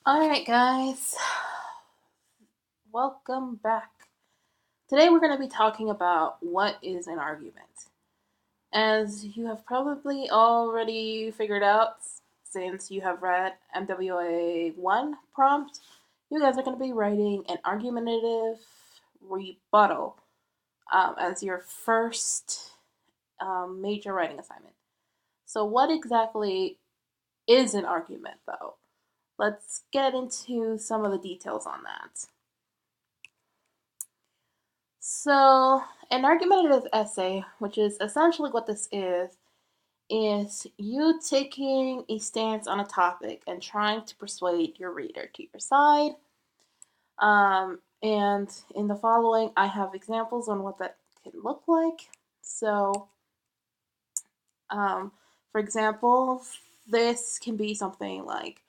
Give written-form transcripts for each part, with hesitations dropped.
Alright, guys, welcome back. Today we're going to be talking about what is an argument. As you have probably already figured out since you have read MWA 1 prompt, you guys are going to be writing an argumentative rebuttal as your first major writing assignment. So, what exactly is an argument, though? Let's get into some of the details on that. So, an argumentative essay, which is essentially what this is you taking a stance on a topic and trying to persuade your reader to your side. And in the following, I have examples on what that can look like. So, for example, this can be something like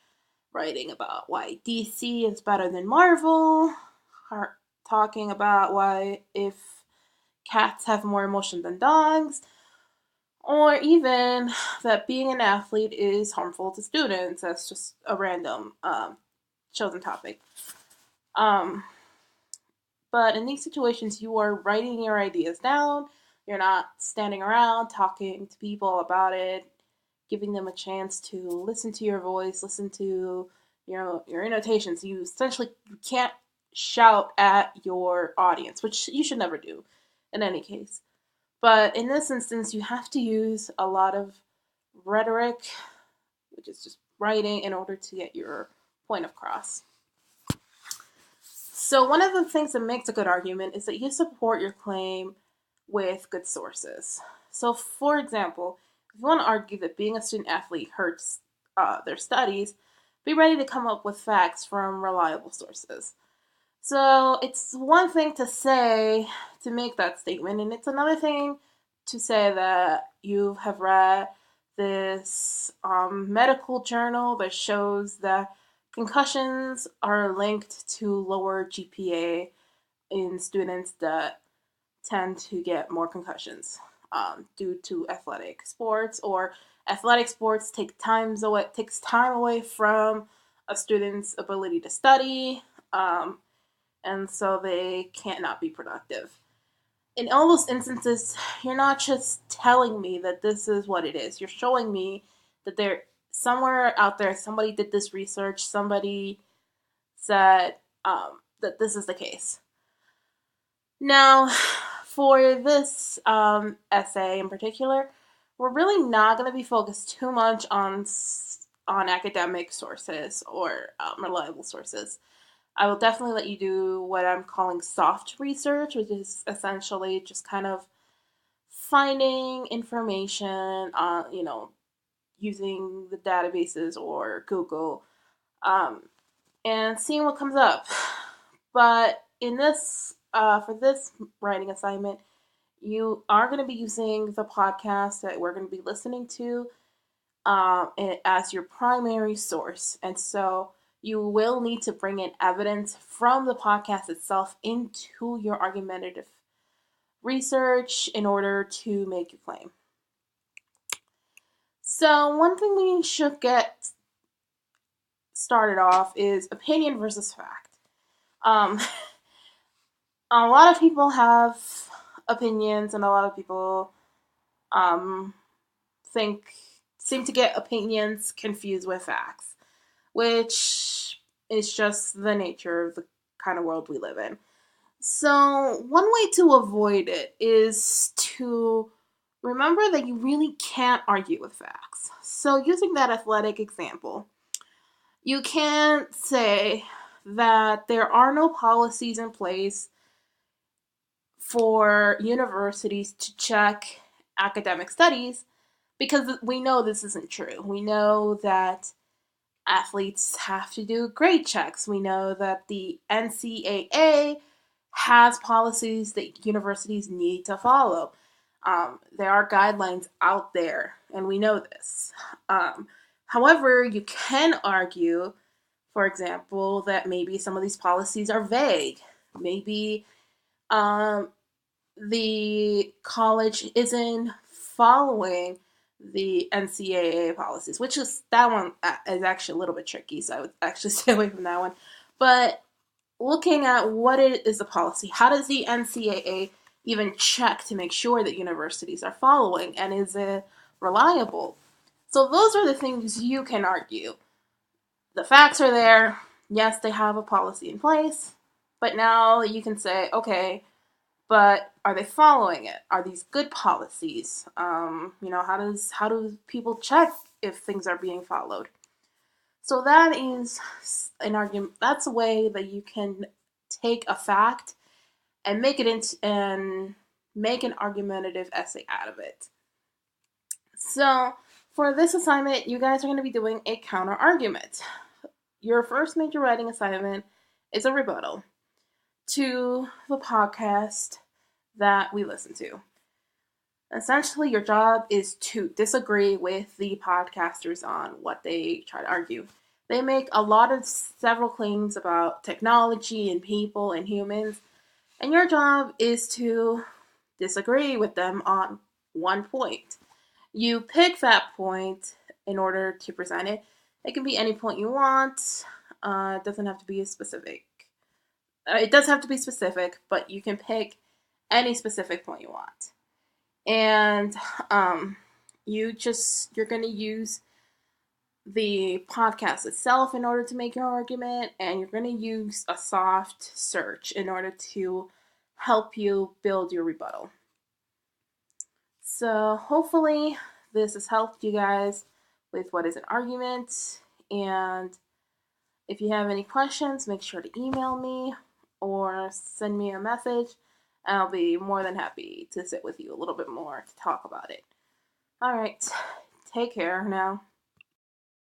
writing about why DC is better than Marvel, or talking about why if cats have more emotion than dogs, or even that being an athlete is harmful to students. That's just a random chosen topic. But in these situations, you are writing your ideas down. You're not standing around talking to people about it, giving them a chance to listen to your voice, listen to your annotations. You essentially can't shout at your audience, which you should never do in any case. But in this instance, you have to use a lot of rhetoric, which is just writing, in order to get your point across. So, one of the things that makes a good argument is that you support your claim with good sources. So, for example, if you want to argue that being a student athlete hurts their studies, be ready to come up with facts from reliable sources. So, it's one thing to say, to make that statement, and it's another thing to say that you have read this medical journal that shows that concussions are linked to lower GPA in students that tend to get more concussions due to athletic sports, or athletic sports takes time away from a student's ability to study, and so they can't not be productive. In all those instances, you're not just telling me that this is what it is. You're showing me that there somewhere out there somebody did this research, somebody said that this is the case. Now, for this essay in particular, we're really not going to be focused too much on academic sources or reliable sources. I will definitely let you do what I'm calling soft research, which is essentially just kind of finding information on, using the databases or Google, um, and seeing what comes up. But for this writing assignment, you are going to be using the podcast that we're going to be listening to as your primary source. And so you will need to bring in evidence from the podcast itself into your argumentative research in order to make your claim. So, one thing we should get started off is opinion versus fact. Um, a lot of people have opinions, and a lot of people um, think seem to get opinions confused with facts, which is just the nature of the kind of world we live in. So, one way to avoid it is to remember that you really can't argue with facts. So, using that athletic example, you can't say that there are no policies in place for universities to check academic studies, because we know this isn't true. We know that athletes have to do grade checks. We know that the NCAA has policies that universities need to follow. There are guidelines out there, and we know this. However, you can argue, for example, that maybe some of these policies are vague. Maybe the college isn't following the NCAA policies, which is that one is actually a little bit tricky, so I would actually stay away from that one. But looking at what it is the policy, how does the NCAA even check to make sure that universities are following, and is it reliable? So those are the things you can argue. The facts are there. Yes, they have a policy in place, but now you can say, okay, but are they following it? Are these good policies? How do people check if things are being followed? So that is an argument. That's a way that you can take a fact and make it into and make an argumentative essay out of it. So for this assignment, you guys are going to be doing a counter argument. Your first major writing assignment is a rebuttal to the podcast that we listen to. Essentially, your job is to disagree with the podcasters on what they try to argue. They make several claims about technology and people and humans, and your job is to disagree with them on one point. You pick that point in order to present it. It can be any point you want. It doesn't have to be specific. It does have to be specific, but you can pick any specific point you want. And you're going to use the podcast itself in order to make your argument, and you're going to use a soft search in order to help you build your rebuttal. So hopefully this has helped you guys with what is an argument, and if you have any questions, make sure to email me or send me a message. I'll be more than happy to sit with you a little bit more to talk about it. All right, take care now.